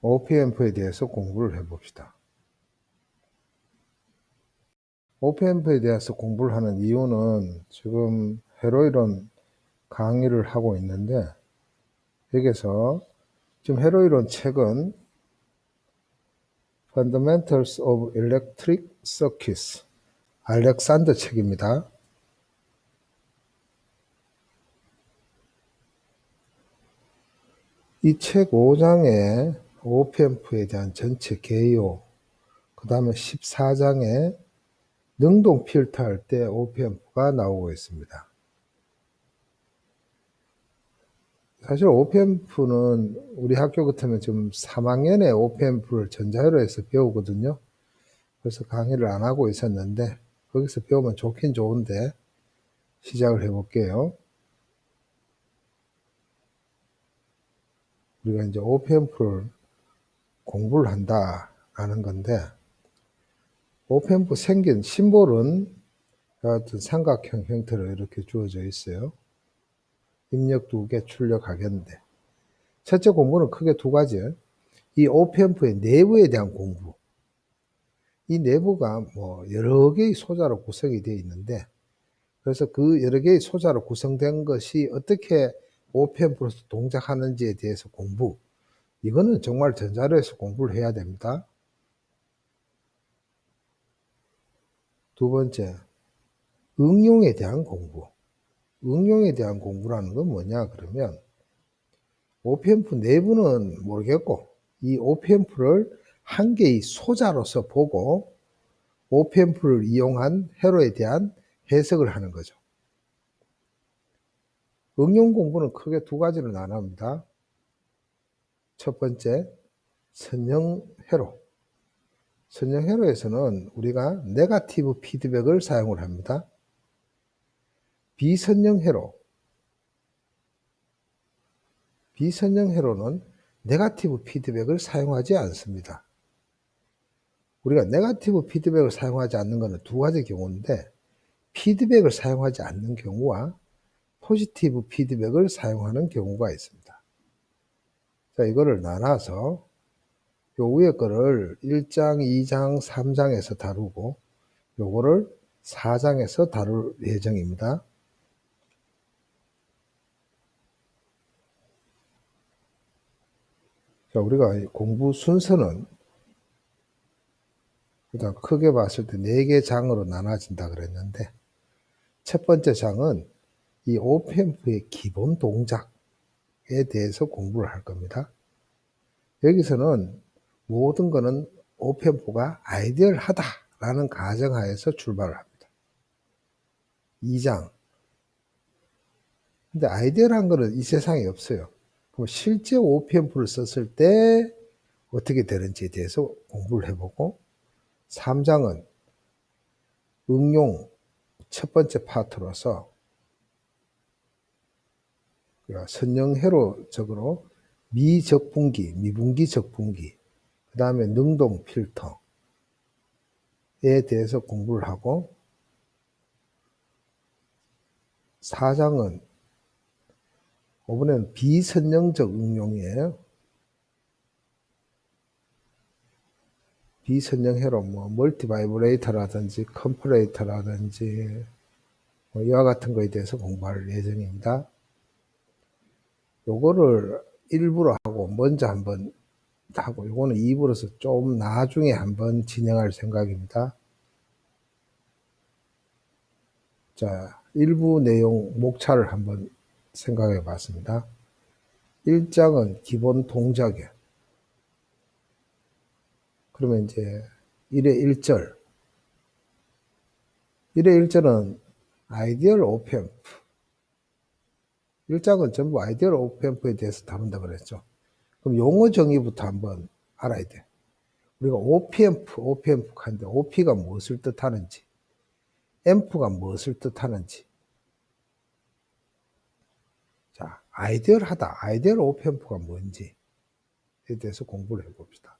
OPMP에 대해서 공부를 해봅시다. OPMP에 대해서 공부를 하는 이유는 지금 회로이론 강의를 하고 있는데 여기서 지금 회로이론 책은 Fundamentals of Electric Circuits 알렉산더 책입니다. 이 책 5장에 OPMP에 대한 전체 개요, 그 다음에 14장에 능동 필터 할 때 OPMP가 나오고 있습니다. 사실 OPMP는 우리 학교 같으면 지금 3학년에 OPMP를 전자회로에서 배우거든요. 그래서 강의를 안 하고 있었는데 거기서 배우면 좋긴 좋은데 시작을 해볼게요. 우리가 이제 OPMP를 공부를 한다라는 건데 OPMP 생긴 심볼은 같은 삼각형 형태로 이렇게 주어져 있어요. 입력 2개, 출력 하겠는데 첫째 공부는 크게 두 가지예요. 이 OPMP의 내부에 대한 공부. 이 내부가 뭐 여러 개의 소자로 구성이 되어 있는데 그래서 그 여러 개의 소자로 구성된 것이 어떻게 OPMP로서 동작하는지에 대해서 공부. 이거는 정말 전자로에서 공부를 해야 됩니다. 두 번째, 응용에 대한 공부. 응용에 대한 공부라는 건 뭐냐 그러면 OPMP 내부는 모르겠고 이 OPMP를 한 개의 소자로서 보고 OPMP를 이용한 회로에 대한 해석을 하는 거죠. 응용 공부는 크게 두 가지로 나눕니다. 첫 번째, 선형 회로. 선형 회로에서는 우리가 네거티브 피드백을 사용을 합니다. 비선형 회로. 비선형 회로는 네거티브 피드백을 사용하지 않습니다. 우리가 네거티브 피드백을 사용하지 않는 것은 두 가지 경우인데 피드백을 사용하지 않는 경우와 포지티브 피드백을 사용하는 경우가 있습니다. 자, 이거를 나눠서 요 위에 거를 1장, 2장, 3장에서 다루고 요거를 4장에서 다룰 예정입니다. 자, 우리가 공부 순서는 일단 크게 봤을 때 4개 장으로 나눠진다 그랬는데 첫 번째 장은 이 OPMP의 기본 동작에 대해서 공부를 할 겁니다. 여기서는 모든 것은 OPMP가 아이디얼하다라는 가정하에서 출발을 합니다. 2장. 근데 아이디얼한 거는 이 세상에 없어요. 그럼 실제 OPMP를 썼을 때 어떻게 되는지에 대해서 공부를 해보고 3장은 응용 첫 번째 파트로서 선형회로적으로 미적분기, 미분기 적분기, 그 다음에 능동 필터에 대해서 공부를 하고 4장은 이번에는 비선형적 응용이에요. 비선형회로 뭐 멀티바이브레이터라든지 컴퍼레이터라든지 뭐 이와 같은 거에 대해서 공부할 예정입니다. 요거를 1부로 하고 먼저 한번 하고 요거는 2부로서 좀 나중에 한번 진행할 생각입니다. 자, 1부 내용 목차를 한번 생각해 봤습니다. 1장은 기본 동작이에요. 그러면 이제 1의 1절. 1의 1절은 아이디얼 OPMP. 1장은 전부 아이디얼 OPMP에 대해서 다룬다 그랬죠. 그럼 용어 정의부터 한번 알아야 돼. 우리가 OPMP 하는데 OP가 무엇을 뜻하는지, 앰프가 무엇을 뜻하는지. 자, 아이디얼 OPMP가 뭔지에 대해서 공부를 해봅시다.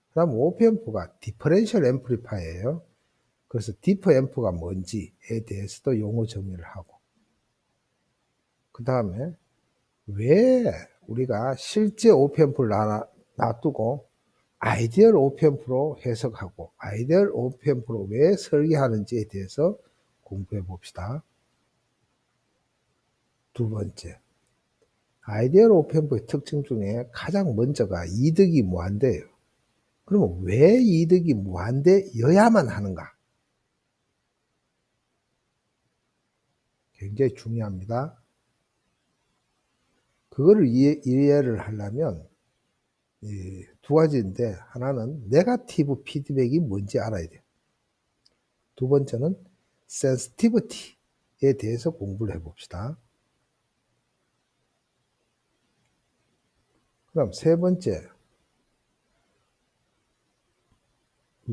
그 다음 OPMP가 디퍼렌셜 앰플리파이어예요. 그래서 디퍼 앰프가 뭔지에 대해서도 용어 정의를 하고 그 다음에 왜 우리가 실제 OPMP를 놔두고 아이디얼 OPMP로 해석하고 아이디얼 OPMP로 왜 설계하는지에 대해서 공부해 봅시다. 두 번째, 아이디얼 OPMP의 특징 중에 가장 먼저가 이득이 무한대예요. 그러면 왜 이득이 무한대여야만 하는가? 굉장히 중요합니다. 그거를 이해를 하려면 두 가지인데, 하나는 네거티브 피드백이 뭔지 알아야 돼요. 두 번째는 센시티비티에 대해서 공부를 해봅시다. 그럼 세 번째,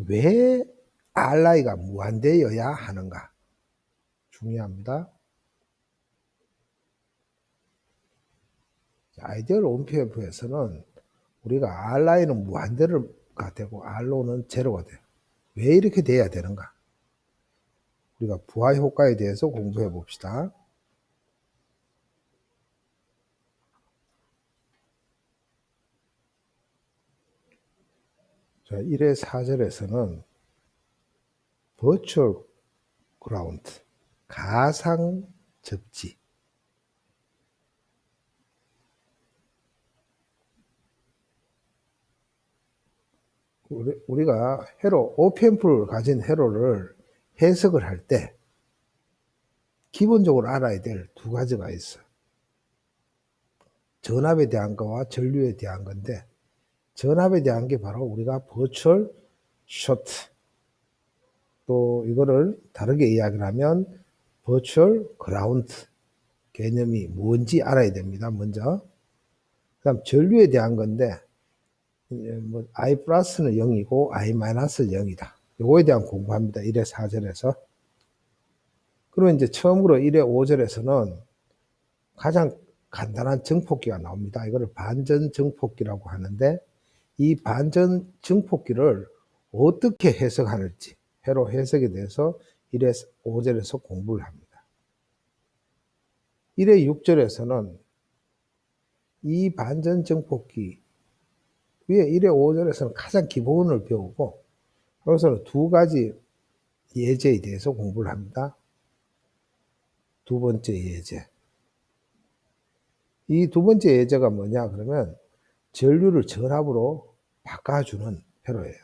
왜 RI가 무한대여야 하는가? 중요합니다. 아이디얼 OPMP에서는 우리가 R라인은 무한대가 되고 R로는 제로가 돼요. 왜 이렇게 돼야 되는가? 우리가 부하 효과에 대해서 공부해 봅시다. 자, 1회 4절에서는 virtual ground, 가상 접지. 우리가 회로, OPMP를 가진 회로를 해석을 할 때 기본적으로 알아야 될 두 가지가 있어요. 전압에 대한 거와 전류에 대한 건데, 전압에 대한 게 바로 우리가 버추얼 쇼트, 또 이거를 다르게 이야기를 하면 버추얼 그라운드 개념이 뭔지 알아야 됩니다. 먼저. 그 다음 전류에 대한 건데, 뭐 I 플러스는 0이고 I 마이너스는 0이다. 요거에 대한 공부합니다. 1회 4절에서. 그러면 이제 처음으로 1회 5절에서는 가장 간단한 정폭기가 나옵니다. 이거를 반전 정폭기라고 하는데, 이 반전 정폭기를 어떻게 해석하는지, 회로 해석에 대해서 1회 5절에서 공부를 합니다. 1회 6절에서는 이 반전 정폭기 위에 1회 5절에서는 가장 기본을 배우고, 여기서는 두 가지 예제에 대해서 공부를 합니다. 두 번째 예제. 이 두 번째 예제가 뭐냐 그러면 전류를 전압으로 바꿔주는 회로예요.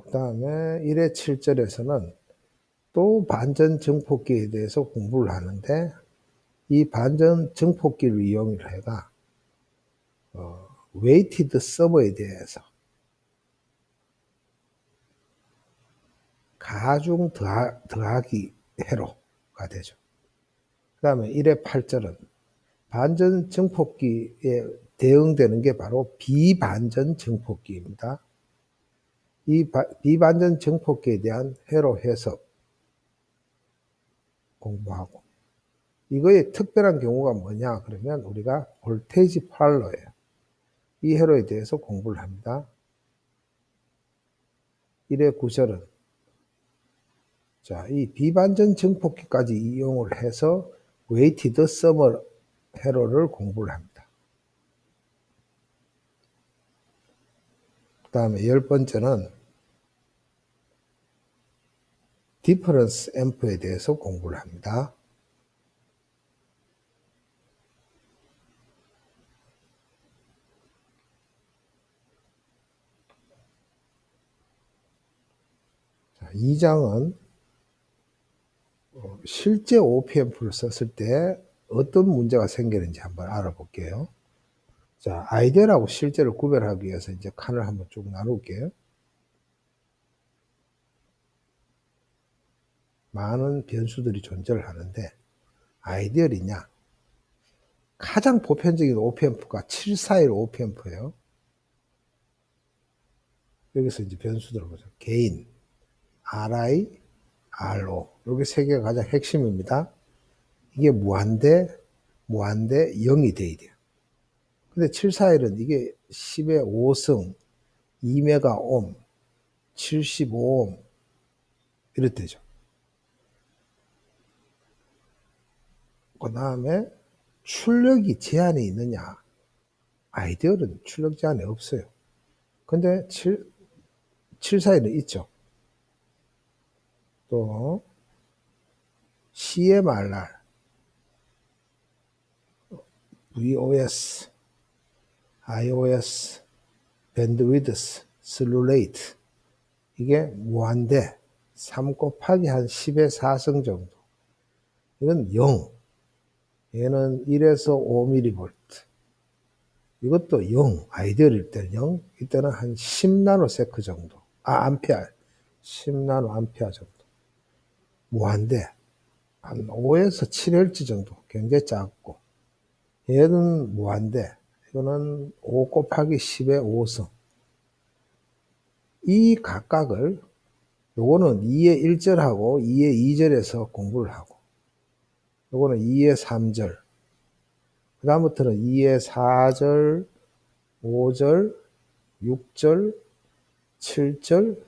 그 다음에 1회 7절에서는 또 반전 정폭기에 대해서 공부를 하는데, 이 반전 정폭기를 이용을 해가 웨이티드 서버에 대해서 가중 더하기 회로가 되죠. 그 다음에 1회 8절은 반전 정폭기에 대응되는 게 바로 비반전 정폭기입니다. 이 비반전 정폭기에 대한 회로 해석 공부하고, 이거의 특별한 경우가 뭐냐 그러면 우리가 볼테이지 팔로예요. 이 회로에 대해서 공부를 합니다. 1회 9절은 자, 이 비반전 정폭기까지 이용을 해서 웨이티드 서머 회로를 공부를 합니다. 그 다음에 10번째는 디퍼런스 앰프에 대해서 공부를 합니다. 자, 2장은 실제 OPMP를 썼을 때 어떤 문제가 생기는지 한번 알아볼게요. 자, 아이디어하고 실제를 구별하기 위해서 이제 칸을 한번 쭉 나눌게요. 많은 변수들이 존재를 하는데, 아이디얼이냐? 가장 보편적인 OPMP가 741 OPMP예요. 여기서 이제 변수들을 보죠. 게인, RI, RO. 여기 세 개가 가장 핵심입니다. 이게 무한대 0이 돼야 돼요. 근데 741은 이게 10의 5승, 2메가옴, 75옴, 이렇대죠. 그 다음에 출력이 제한이 있느냐? 아이디어는 출력 제한이 없어요. 근데 7사에는 있죠. 또 CMRR, VOS, iOS, 밴드위드스, 슬루레이트 이게 무한대 3 곱하기 한 10의 4성 정도. 이건 0. 얘는 1에서 5mV. 이것도 0. 아이디어일 때는 0. 이때는 한 10나노세크 정도. 암페어. 10나노암페어 정도. 무한대. 한 5에서 7Hz 정도. 굉장히 작고. 얘는 무한대. 이거는 5 곱하기 10의 5성. 이 각각을 요거는 2의 1절하고 2의 2절에서 공부를 하고 요거는 2의 3절 그 다음부터는 2의 4절 5절 6절 7절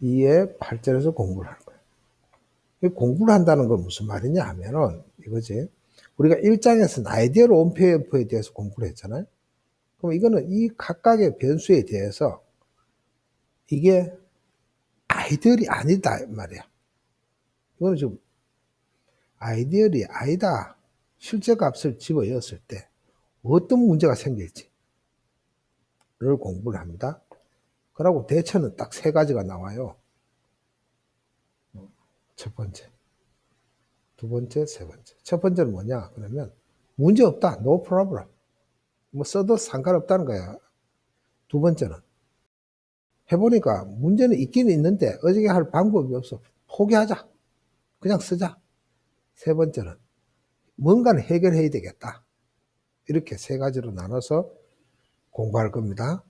2의 8절에서 공부를 하는 거예요. 공부를 한다는 건 무슨 말이냐 하면은 이거지. 우리가 1장에서는 아이디어를 온페어에 대해서 공부를 했잖아요. 그럼 이거는 이 각각의 변수에 대해서 이게 아이디어이 아니다 말이야. 이거는 지금 아이디어이 아니다. 실제 값을 집어넣었을 때 어떤 문제가 생길지를 공부를 합니다. 그러고 대처는 딱 3가지가 나와요. 첫 번째, 두 번째, 세 번째. 첫 번째는 뭐냐? 그러면 문제 없다. No problem. 뭐 써도 상관없다는 거야. 두 번째는 해보니까 문제는 있긴 있는데 어떻게 할 방법이 없어. 포기하자. 그냥 쓰자. 세 번째는 뭔가는 해결해야 되겠다. 이렇게 3가지로 나눠서 공부할 겁니다.